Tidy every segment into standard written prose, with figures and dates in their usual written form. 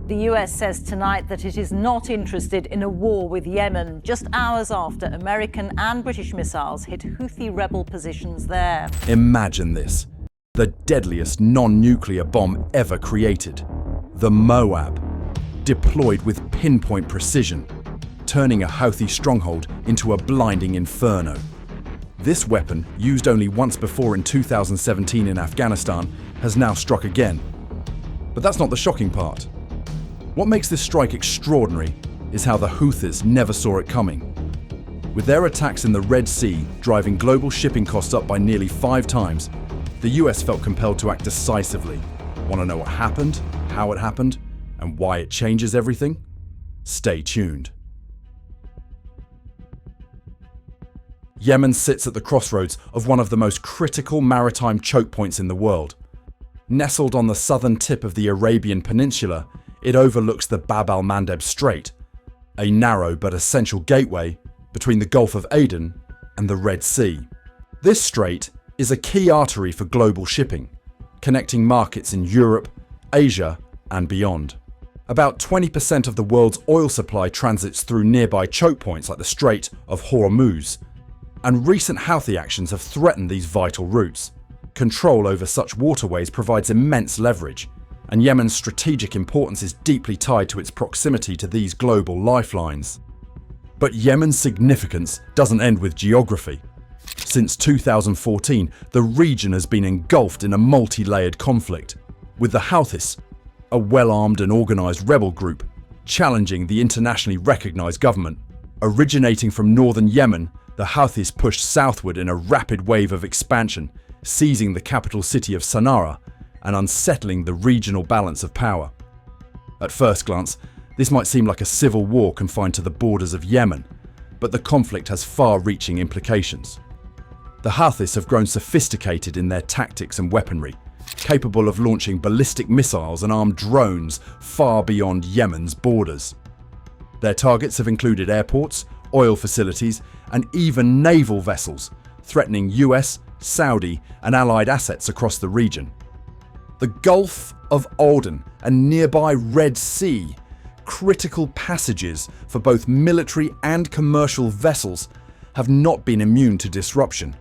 The US says tonight that it is not interested in a war with Yemen, just hours after American and British missiles hit Houthi rebel positions there. Imagine this. The deadliest non-nuclear bomb ever created. The MOAB, deployed with pinpoint precision, turning a Houthi stronghold into a blinding inferno. This weapon, used only once before in 2017 in Afghanistan, has now struck again. But that's not the shocking part. What makes this strike extraordinary is how the Houthis never saw it coming. With their attacks in the Red Sea driving global shipping costs up by nearly 5 times, the US felt compelled to act decisively. Want to know what happened, how it happened, and why it changes everything? Stay tuned. Yemen sits at the crossroads of one of the most critical maritime choke points in the world. Nestled on the southern tip of the Arabian Peninsula, it overlooks the Bab al-Mandeb Strait, a narrow but essential gateway between the Gulf of Aden and the Red Sea. This strait is a key artery for global shipping, connecting markets in Europe, Asia, and beyond. About 20% of the world's oil supply transits through nearby choke points like the Strait of Hormuz, and recent Houthi actions have threatened these vital routes. Control over such waterways provides immense leverage, and Yemen's strategic importance is deeply tied to its proximity to these global lifelines. But Yemen's significance doesn't end with geography. Since 2014, the region has been engulfed in a multi-layered conflict, with the Houthis, a well-armed and organised rebel group, challenging the internationally recognised government. Originating from northern Yemen, the Houthis pushed southward in a rapid wave of expansion, seizing the capital city of Sana'a and unsettling the regional balance of power. At first glance, this might seem like a civil war confined to the borders of Yemen, but the conflict has far-reaching implications. The Houthis have grown sophisticated in their tactics and weaponry, capable of launching ballistic missiles and armed drones far beyond Yemen's borders. Their targets have included airports, oil facilities, and even naval vessels, threatening US, Saudi, and allied assets across the region. The Gulf of Aden and nearby Red Sea, critical passages for both military and commercial vessels, have not been immune to disruption.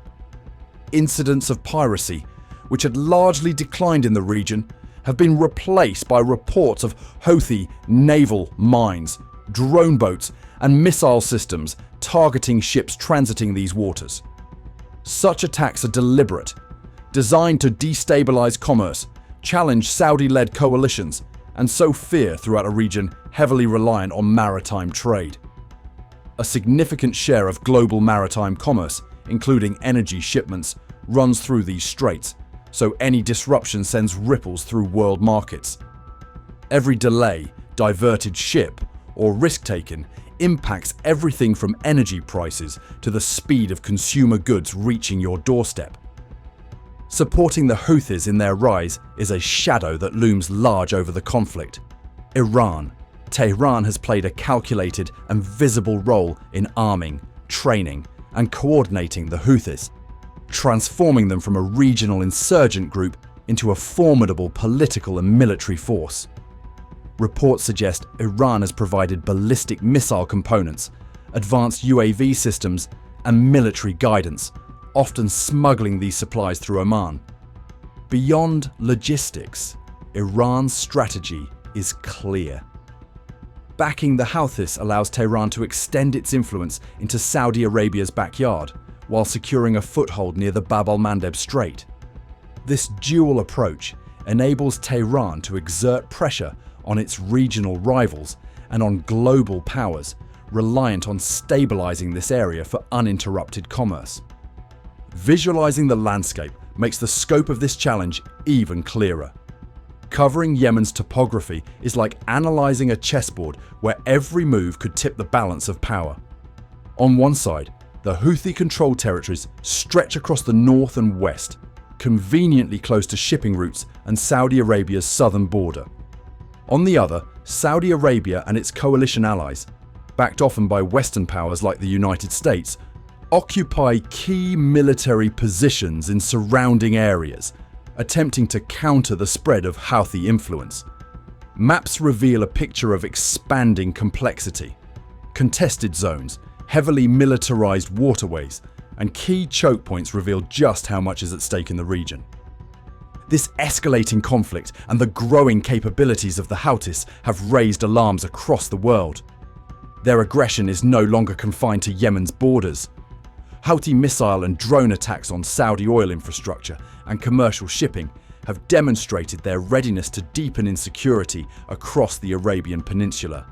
Incidents of piracy, which had largely declined in the region, have been replaced by reports of Houthi naval mines, drone boats, and missile systems targeting ships transiting these waters. Such attacks are deliberate, designed to destabilize commerce, challenge Saudi-led coalitions, and sow fear throughout a region heavily reliant on maritime trade. A significant share of global maritime commerce, including energy shipments, runs through these straits, so any disruption sends ripples through world markets. Every delay, diverted ship, or risk taken impacts everything from energy prices to the speed of consumer goods reaching your doorstep. Supporting the Houthis in their rise is a shadow that looms large over the conflict: Iran. Tehran has played a calculated and visible role in arming, training, and coordinating the Houthis, transforming them from a regional insurgent group into a formidable political and military force. Reports suggest Iran has provided ballistic missile components, advanced UAV systems, and military guidance, often smuggling these supplies through Oman. Beyond logistics, Iran's strategy is clear. Backing the Houthis allows Tehran to extend its influence into Saudi Arabia's backyard, while securing a foothold near the Bab al-Mandeb Strait. This dual approach enables Tehran to exert pressure on its regional rivals and on global powers reliant on stabilizing this area for uninterrupted commerce. Visualizing the landscape makes the scope of this challenge even clearer. Covering Yemen's topography is like analyzing a chessboard where every move could tip the balance of power. On one side, the Houthi-controlled territories stretch across the north and west, conveniently close to shipping routes and Saudi Arabia's southern border. On the other, Saudi Arabia and its coalition allies, backed often by Western powers like the United States, occupy key military positions in surrounding areas, attempting to counter the spread of Houthi influence. Maps reveal a picture of expanding complexity. Contested zones, heavily militarized waterways, and key choke points reveal just how much is at stake in the region. This escalating conflict and the growing capabilities of the Houthis have raised alarms across the world. Their aggression is no longer confined to Yemen's borders. Houthi missile and drone attacks on Saudi oil infrastructure and commercial shipping have demonstrated their readiness to deepen insecurity across the Arabian Peninsula.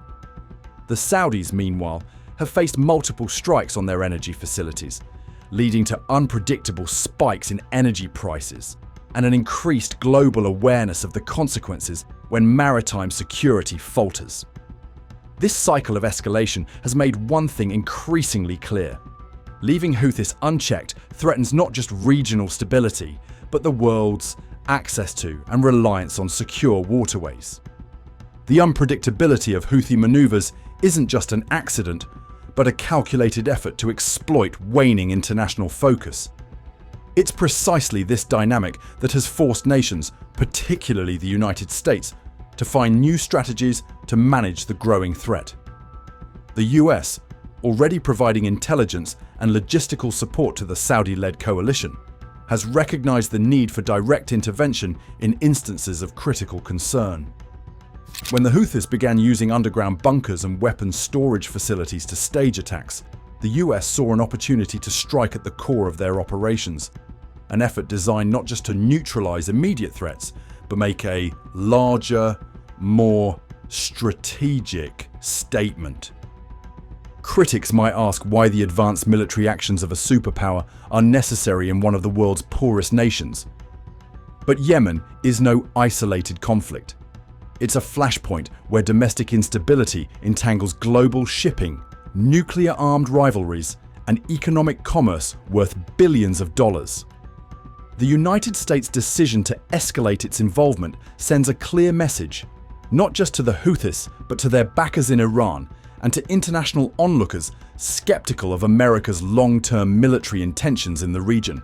The Saudis, meanwhile, have faced multiple strikes on their energy facilities, leading to unpredictable spikes in energy prices and an increased global awareness of the consequences when maritime security falters. This cycle of escalation has made one thing increasingly clear. Leaving Houthis unchecked threatens not just regional stability, but the world's access to and reliance on secure waterways. The unpredictability of Houthi maneuvers isn't just an accident, but a calculated effort to exploit waning international focus. It's precisely this dynamic that has forced nations, particularly the United States, to find new strategies to manage the growing threat. The US, already providing intelligence and logistical support to the Saudi-led coalition, has recognized the need for direct intervention in instances of critical concern. When the Houthis began using underground bunkers and weapons storage facilities to stage attacks, the US saw an opportunity to strike at the core of their operations, an effort designed not just to neutralize immediate threats, but make a larger, more strategic statement. Critics might ask why the advanced military actions of a superpower are necessary in one of the world's poorest nations. But Yemen is no isolated conflict. It's a flashpoint where domestic instability entangles global shipping, nuclear-armed rivalries, and economic commerce worth billions of dollars. The United States' decision to escalate its involvement sends a clear message, not just to the Houthis, but to their backers in Iran and to international onlookers skeptical of America's long-term military intentions in the region.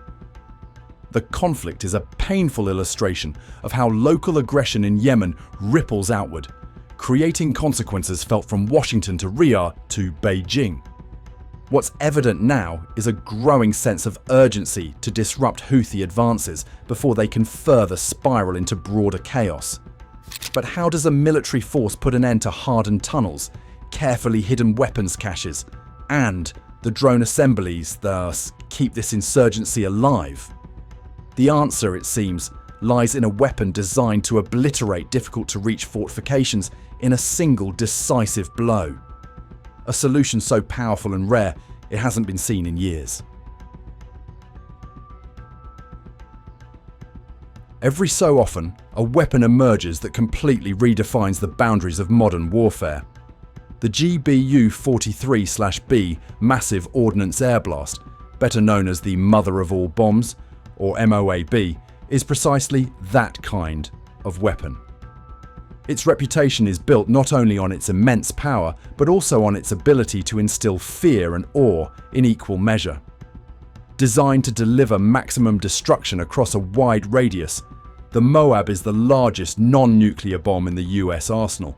The conflict is a painful illustration of how local aggression in Yemen ripples outward, creating consequences felt from Washington to Riyadh to Beijing. What's evident now is a growing sense of urgency to disrupt Houthi advances before they can further spiral into broader chaos. But how does a military force put an end to hardened tunnels, carefully hidden weapons caches, and the drone assemblies that keep this insurgency alive? The answer, it seems, lies in a weapon designed to obliterate difficult-to-reach fortifications in a single decisive blow. A solution so powerful and rare, it hasn't been seen in years. Every so often, a weapon emerges that completely redefines the boundaries of modern warfare. The GBU-43/B Massive Ordnance Air Blast, better known as the mother of all bombs, or MOAB, is precisely that kind of weapon. Its reputation is built not only on its immense power, but also on its ability to instill fear and awe in equal measure. Designed to deliver maximum destruction across a wide radius, the MOAB is the largest non-nuclear bomb in the US arsenal,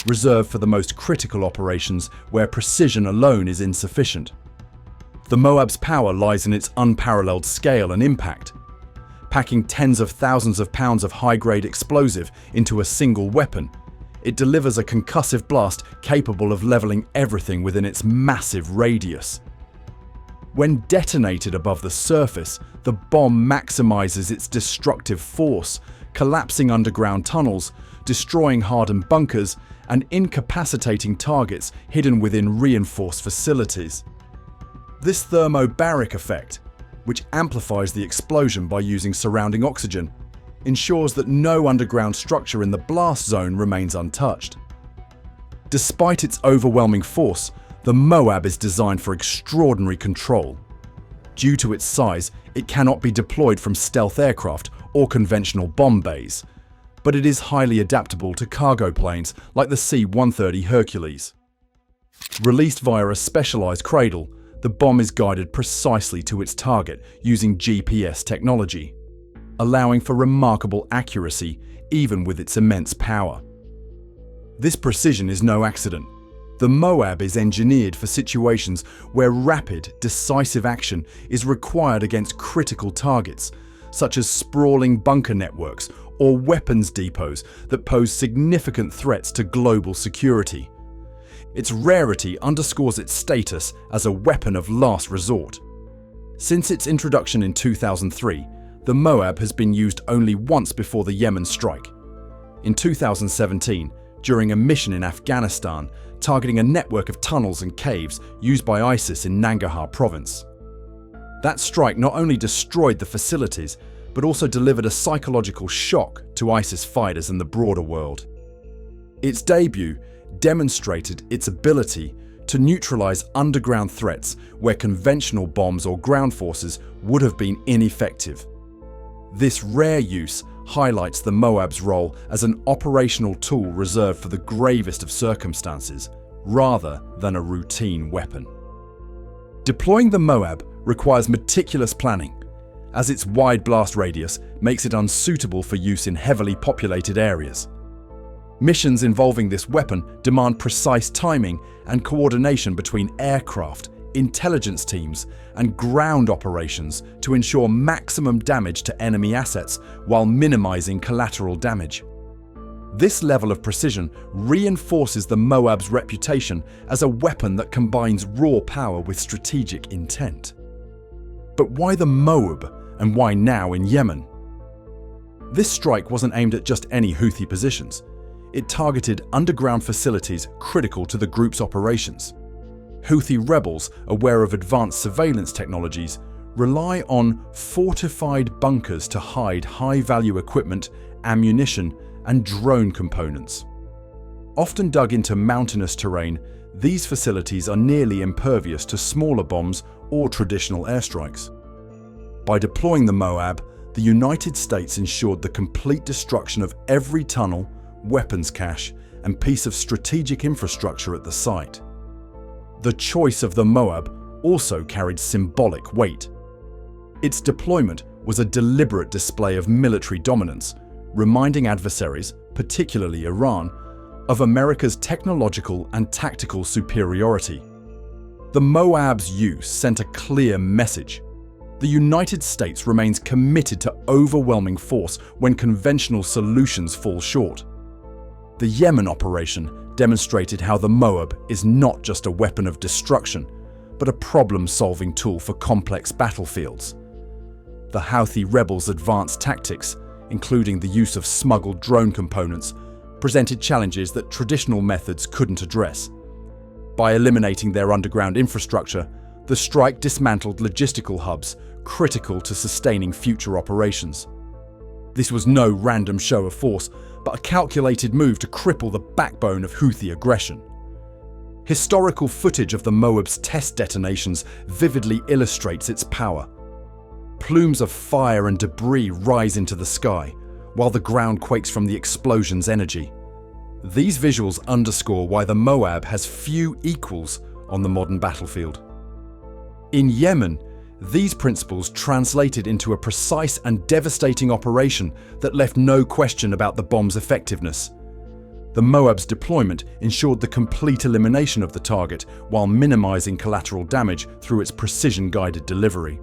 reserved for the most critical operations where precision alone is insufficient. The MOAB's power lies in its unparalleled scale and impact. Packing tens of thousands of pounds of high-grade explosive into a single weapon, it delivers a concussive blast capable of leveling everything within its massive radius. When detonated above the surface, the bomb maximizes its destructive force, collapsing underground tunnels, destroying hardened bunkers, and incapacitating targets hidden within reinforced facilities. This thermobaric effect, which amplifies the explosion by using surrounding oxygen, ensures that no underground structure in the blast zone remains untouched. Despite its overwhelming force, the MOAB is designed for extraordinary control. Due to its size, it cannot be deployed from stealth aircraft or conventional bomb bays, but it is highly adaptable to cargo planes like the C-130 Hercules. Released via a specialized cradle, the bomb is guided precisely to its target using GPS technology, allowing for remarkable accuracy even with its immense power. This precision is no accident. The MOAB is engineered for situations where rapid, decisive action is required against critical targets, such as sprawling bunker networks or weapons depots that pose significant threats to global security. Its rarity underscores its status as a weapon of last resort. Since its introduction in 2003, the MOAB has been used only once before the Yemen strike. In 2017, during a mission in Afghanistan targeting a network of tunnels and caves used by ISIS in Nangarhar province. That strike not only destroyed the facilities, but also delivered a psychological shock to ISIS fighters and the broader world. Its debut demonstrated its ability to neutralize underground threats where conventional bombs or ground forces would have been ineffective. This rare use highlights the MOAB's role as an operational tool reserved for the gravest of circumstances, rather than a routine weapon. Deploying the MOAB requires meticulous planning, as its wide blast radius makes it unsuitable for use in heavily populated areas. Missions involving this weapon demand precise timing and coordination between aircraft, intelligence teams, and ground operations to ensure maximum damage to enemy assets while minimizing collateral damage. This level of precision reinforces the MOAB's reputation as a weapon that combines raw power with strategic intent. But why the MOAB, and why now in Yemen? This strike wasn't aimed at just any Houthi positions. It targeted underground facilities critical to the group's operations. Houthi rebels, aware of advanced surveillance technologies, rely on fortified bunkers to hide high-value equipment, ammunition, and drone components. Often dug into mountainous terrain, these facilities are nearly impervious to smaller bombs or traditional airstrikes. By deploying the MOAB, the United States ensured the complete destruction of every tunnel, weapons cache, and piece of strategic infrastructure at the site. The choice of the MOAB also carried symbolic weight. Its deployment was a deliberate display of military dominance, reminding adversaries, particularly Iran, of America's technological and tactical superiority. The MOAB's use sent a clear message. The United States remains committed to overwhelming force when conventional solutions fall short. The Yemen operation demonstrated how the MOAB is not just a weapon of destruction, but a problem-solving tool for complex battlefields. The Houthi rebels' advanced tactics, including the use of smuggled drone components, presented challenges that traditional methods couldn't address. By eliminating their underground infrastructure, the strike dismantled logistical hubs critical to sustaining future operations. This was no random show of force, but a calculated move to cripple the backbone of Houthi aggression. Historical footage of the MOAB's test detonations vividly illustrates its power. Plumes of fire and debris rise into the sky, while the ground quakes from the explosion's energy. These visuals underscore why the MOAB has few equals on the modern battlefield. In Yemen, these principles translated into a precise and devastating operation that left no question about the bomb's effectiveness. The MOAB's deployment ensured the complete elimination of the target while minimizing collateral damage through its precision-guided delivery.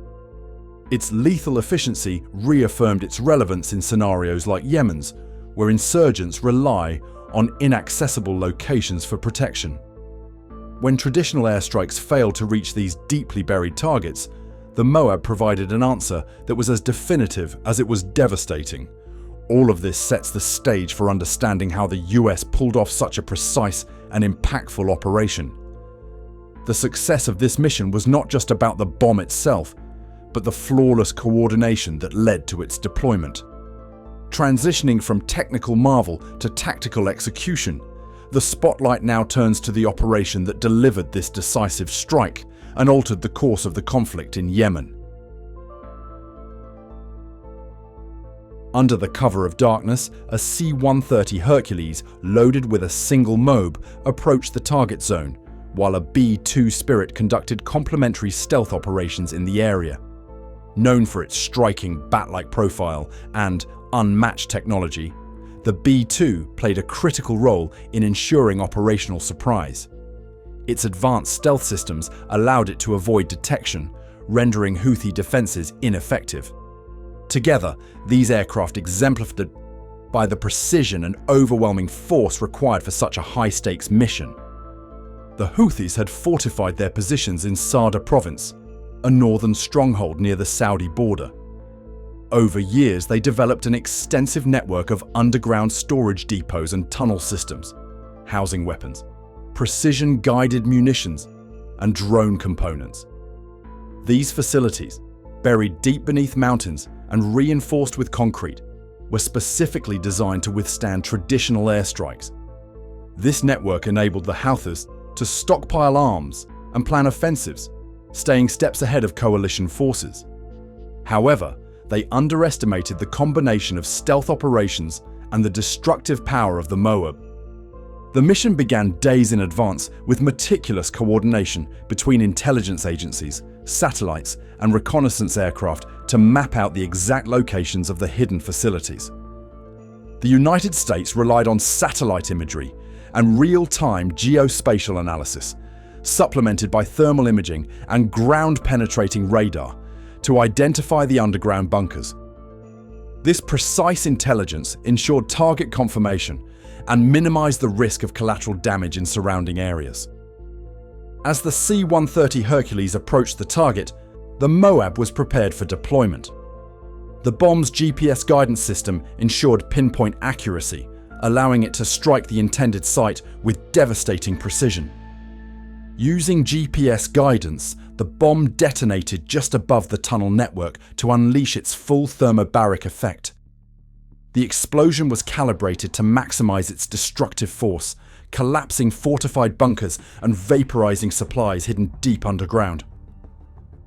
Its lethal efficiency reaffirmed its relevance in scenarios like Yemen's, where insurgents rely on inaccessible locations for protection. When traditional airstrikes failed to reach these deeply buried targets, the MOAB provided an answer that was as definitive as it was devastating. All of this sets the stage for understanding how the US pulled off such a precise and impactful operation. The success of this mission was not just about the bomb itself, but the flawless coordination that led to its deployment. Transitioning from technical marvel to tactical execution, the spotlight now turns to the operation that delivered this decisive strike and altered the course of the conflict in Yemen. Under the cover of darkness, a C-130 Hercules loaded with a single MOAB approached the target zone, while a B-2 Spirit conducted complementary stealth operations in the area. Known for its striking bat-like profile and unmatched technology, the B-2 played a critical role in ensuring operational surprise. Its advanced stealth systems allowed it to avoid detection, rendering Houthi defenses ineffective. Together, these aircraft exemplified by the precision and overwhelming force required for such a high-stakes mission. The Houthis had fortified their positions in Sada province, a northern stronghold near the Saudi border. Over years, they developed an extensive network of underground storage depots and tunnel systems, housing weapons, precision-guided munitions, and drone components. These facilities, buried deep beneath mountains and reinforced with concrete, were specifically designed to withstand traditional airstrikes. This network enabled the Houthis to stockpile arms and plan offensives, staying steps ahead of coalition forces. However, they underestimated the combination of stealth operations and the destructive power of the MOAB. The mission began days in advance with meticulous coordination between intelligence agencies, satellites, and reconnaissance aircraft to map out the exact locations of the hidden facilities. The United States relied on satellite imagery and real-time geospatial analysis, supplemented by thermal imaging and ground-penetrating radar, to identify the underground bunkers. This precise intelligence ensured target confirmation and minimized the risk of collateral damage in surrounding areas. As the C-130 Hercules approached the target, the MOAB was prepared for deployment. The bomb's GPS guidance system ensured pinpoint accuracy, allowing it to strike the intended site with devastating precision. Using GPS guidance, the bomb detonated just above the tunnel network to unleash its full thermobaric effect. The explosion was calibrated to maximize its destructive force, collapsing fortified bunkers and vaporizing supplies hidden deep underground.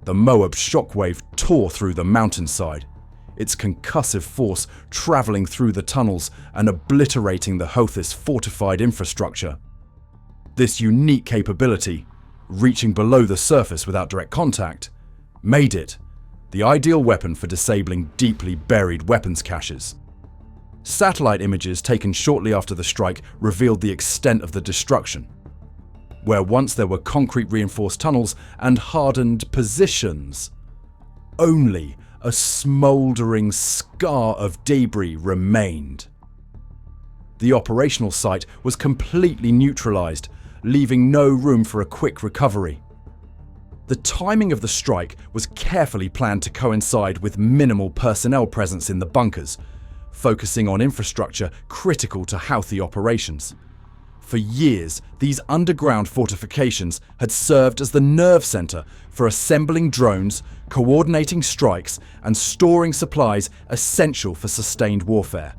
The MOAB shockwave tore through the mountainside, its concussive force traveling through the tunnels and obliterating the Houthis' fortified infrastructure. This unique capability, reaching below the surface without direct contact, made it the ideal weapon for disabling deeply buried weapons caches. Satellite images taken shortly after the strike revealed the extent of the destruction. Where once there were concrete reinforced tunnels and hardened positions, only a smouldering scar of debris remained. The operational site was completely neutralized, leaving no room for a quick recovery. The timing of the strike was carefully planned to coincide with minimal personnel presence in the bunkers, focusing on infrastructure critical to Houthi operations. For years, these underground fortifications had served as the nerve center for assembling drones, coordinating strikes, and storing supplies essential for sustained warfare.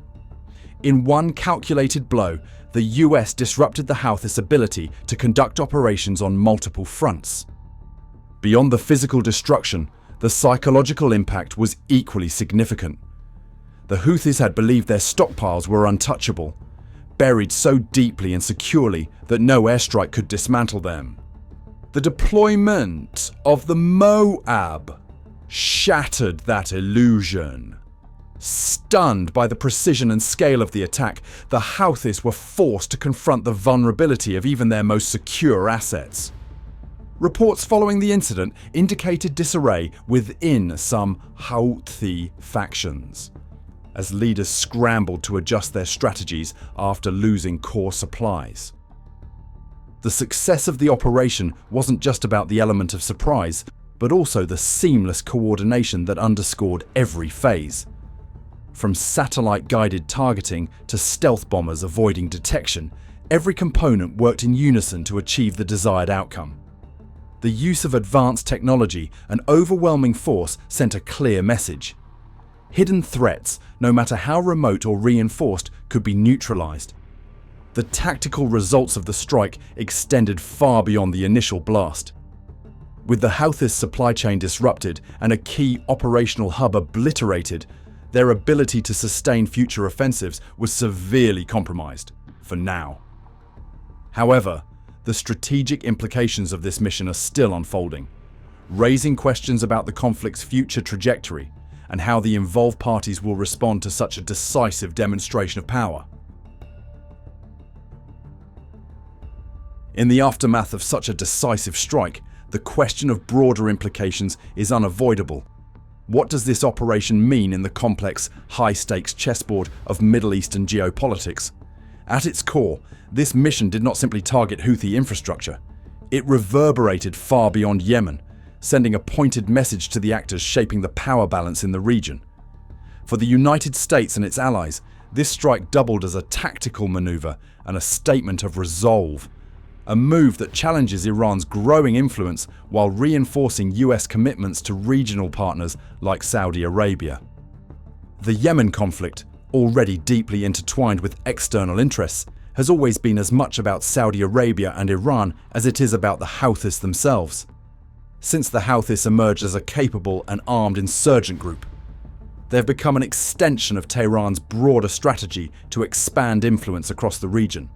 In one calculated blow, the US disrupted the Houthis' ability to conduct operations on multiple fronts. Beyond the physical destruction, the psychological impact was equally significant. The Houthis had believed their stockpiles were untouchable, buried so deeply and securely that no airstrike could dismantle them. The deployment of the MOAB shattered that illusion. Stunned by the precision and scale of the attack, the Houthis were forced to confront the vulnerability of even their most secure assets. Reports following the incident indicated disarray within some Houthi factions, as leaders scrambled to adjust their strategies after losing core supplies. The success of the operation wasn't just about the element of surprise, but also the seamless coordination that underscored every phase. From satellite-guided targeting to stealth bombers avoiding detection, every component worked in unison to achieve the desired outcome. The use of advanced technology and overwhelming force sent a clear message. Hidden threats, no matter how remote or reinforced, could be neutralized. The tactical results of the strike extended far beyond the initial blast. With the Houthis' supply chain disrupted and a key operational hub obliterated, their ability to sustain future offensives was severely compromised, for now. However, the strategic implications of this mission are still unfolding, raising questions about the conflict's future trajectory and how the involved parties will respond to such a decisive demonstration of power. In the aftermath of such a decisive strike, the question of broader implications is unavoidable. What does this operation mean in the complex, high-stakes chessboard of Middle Eastern geopolitics? At its core, this mission did not simply target Houthi infrastructure. It reverberated far beyond Yemen, sending a pointed message to the actors shaping the power balance in the region. For the United States and its allies, this strike doubled as a tactical maneuver and a statement of resolve. A move that challenges Iran's growing influence while reinforcing US commitments to regional partners like Saudi Arabia. The Yemen conflict, already deeply intertwined with external interests, has always been as much about Saudi Arabia and Iran as it is about the Houthis themselves. Since the Houthis emerged as a capable and armed insurgent group, they have become an extension of Tehran's broader strategy to expand influence across the region.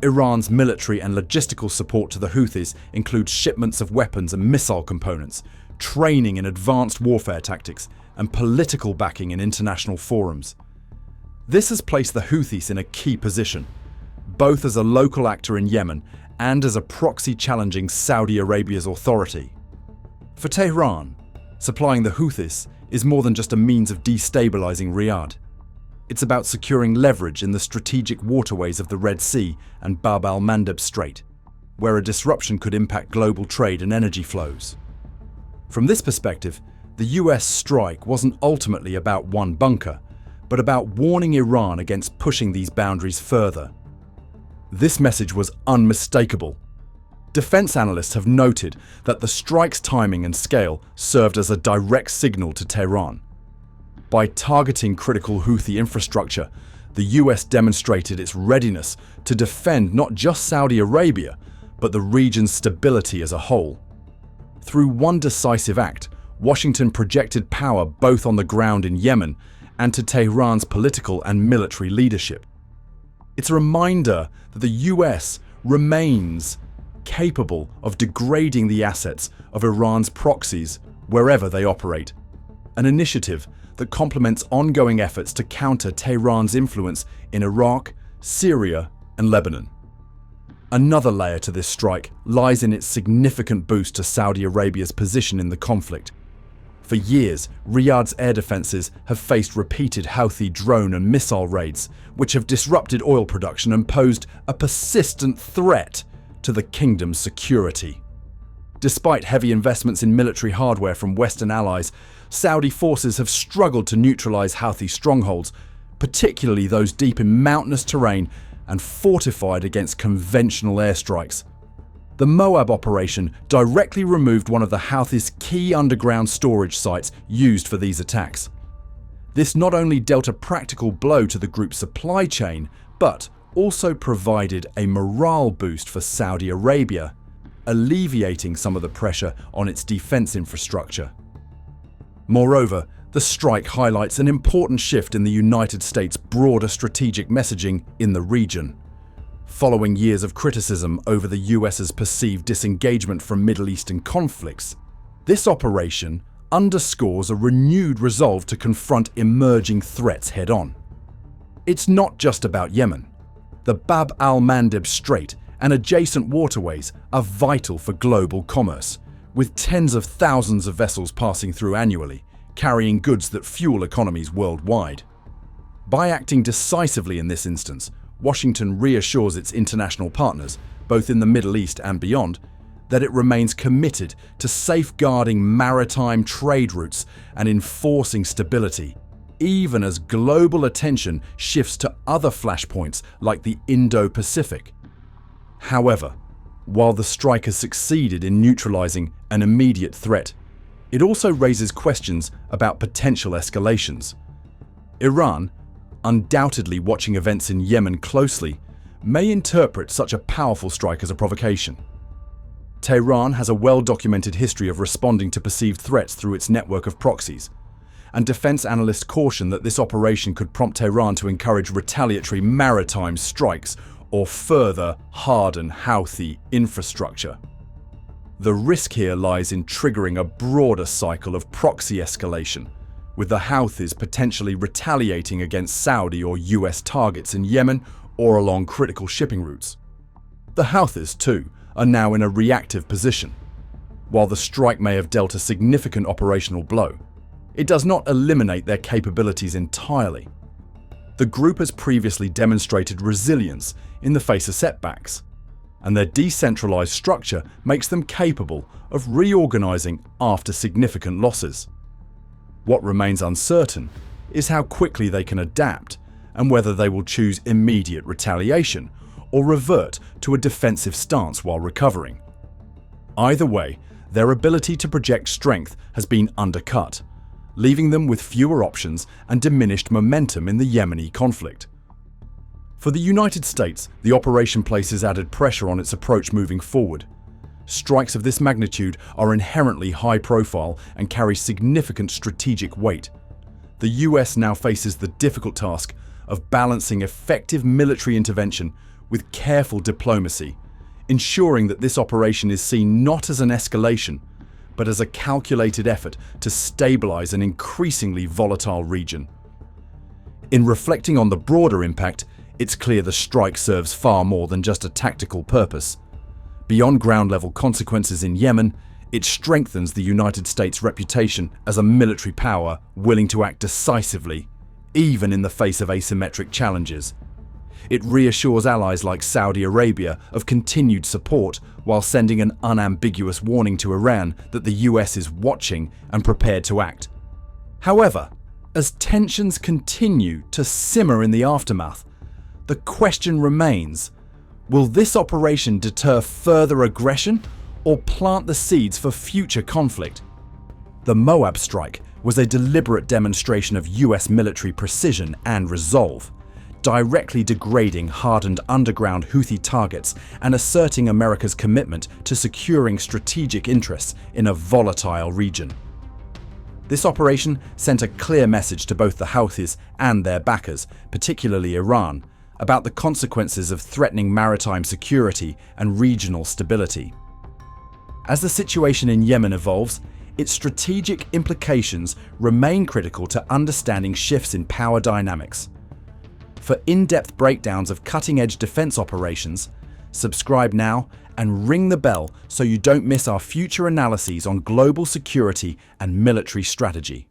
Iran's military and logistical support to the Houthis includes shipments of weapons and missile components, training in advanced warfare tactics, and political backing in international forums. This has placed the Houthis in a key position, both as a local actor in Yemen and as a proxy challenging Saudi Arabia's authority. For Tehran, supplying the Houthis is more than just a means of destabilizing Riyadh. It's about securing leverage in the strategic waterways of the Red Sea and Bab al-Mandeb Strait, where a disruption could impact global trade and energy flows. From this perspective, the US strike wasn't ultimately about one bunker, but about warning Iran against pushing these boundaries further. This message was unmistakable. Defense analysts have noted that the strike's timing and scale served as a direct signal to Tehran. By targeting critical Houthi infrastructure, the US demonstrated its readiness to defend not just Saudi Arabia, but the region's stability as a whole. Through one decisive act, Washington projected power both on the ground in Yemen and to Tehran's political and military leadership. It's a reminder that the US remains capable of degrading the assets of Iran's proxies wherever they operate, an initiative that complements ongoing efforts to counter Tehran's influence in Iraq, Syria, and Lebanon. Another layer to this strike lies in its significant boost to Saudi Arabia's position in the conflict. For years, Riyadh's air defenses have faced repeated Houthi drone and missile raids, which have disrupted oil production and posed a persistent threat to the kingdom's security. Despite heavy investments in military hardware from Western allies, Saudi forces have struggled to neutralize Houthi strongholds, particularly those deep in mountainous terrain and fortified against conventional airstrikes. The MOAB operation directly removed one of the Houthis' key underground storage sites used for these attacks. This not only dealt a practical blow to the group's supply chain, but also provided a morale boost for Saudi Arabia, alleviating some of the pressure on its defense infrastructure. Moreover, the strike highlights an important shift in the United States' broader strategic messaging in the region. Following years of criticism over the US's perceived disengagement from Middle Eastern conflicts, this operation underscores a renewed resolve to confront emerging threats head-on. It's not just about Yemen. The Bab al-Mandeb Strait and adjacent waterways are vital for global commerce, with tens of thousands of vessels passing through annually, carrying goods that fuel economies worldwide. By acting decisively in this instance, Washington reassures its international partners, both in the Middle East and beyond, that it remains committed to safeguarding maritime trade routes and enforcing stability, even as global attention shifts to other flashpoints like the Indo-Pacific. However, while the strike has succeeded in neutralizing an immediate threat, it also raises questions about potential escalations. Iran, undoubtedly watching events in Yemen closely, may interpret such a powerful strike as a provocation. Tehran has a well-documented history of responding to perceived threats through its network of proxies, and defense analysts caution that this operation could prompt Tehran to encourage retaliatory maritime strikes or further harden Houthi infrastructure. The risk here lies in triggering a broader cycle of proxy escalation, with the Houthis potentially retaliating against Saudi or US targets in Yemen or along critical shipping routes. The Houthis, too, are now in a reactive position. While the strike may have dealt a significant operational blow, it does not eliminate their capabilities entirely. The group has previously demonstrated resilience in the face of setbacks, and their decentralized structure makes them capable of reorganizing after significant losses. What remains uncertain is how quickly they can adapt and whether they will choose immediate retaliation or revert to a defensive stance while recovering. Either way, their ability to project strength has been undercut, leaving them with fewer options and diminished momentum in the Yemeni conflict. For the United States, the operation places added pressure on its approach moving forward. Strikes of this magnitude are inherently high profile and carry significant strategic weight. The US now faces the difficult task of balancing effective military intervention with careful diplomacy, ensuring that this operation is seen not as an escalation, but as a calculated effort to stabilize an increasingly volatile region. In reflecting on the broader impact, it's clear the strike serves far more than just a tactical purpose. Beyond ground-level consequences in Yemen, it strengthens the United States' reputation as a military power willing to act decisively, even in the face of asymmetric challenges. It reassures allies like Saudi Arabia of continued support while sending an unambiguous warning to Iran that the US is watching and prepared to act. However, as tensions continue to simmer in the aftermath, the question remains, will this operation deter further aggression or plant the seeds for future conflict? The MOAB strike was a deliberate demonstration of US military precision and resolve, directly degrading hardened underground Houthi targets and asserting America's commitment to securing strategic interests in a volatile region. This operation sent a clear message to both the Houthis and their backers, particularly Iran, about the consequences of threatening maritime security and regional stability. As the situation in Yemen evolves, its strategic implications remain critical to understanding shifts in power dynamics. For in-depth breakdowns of cutting-edge defense operations, subscribe now and ring the bell so you don't miss our future analyses on global security and military strategy.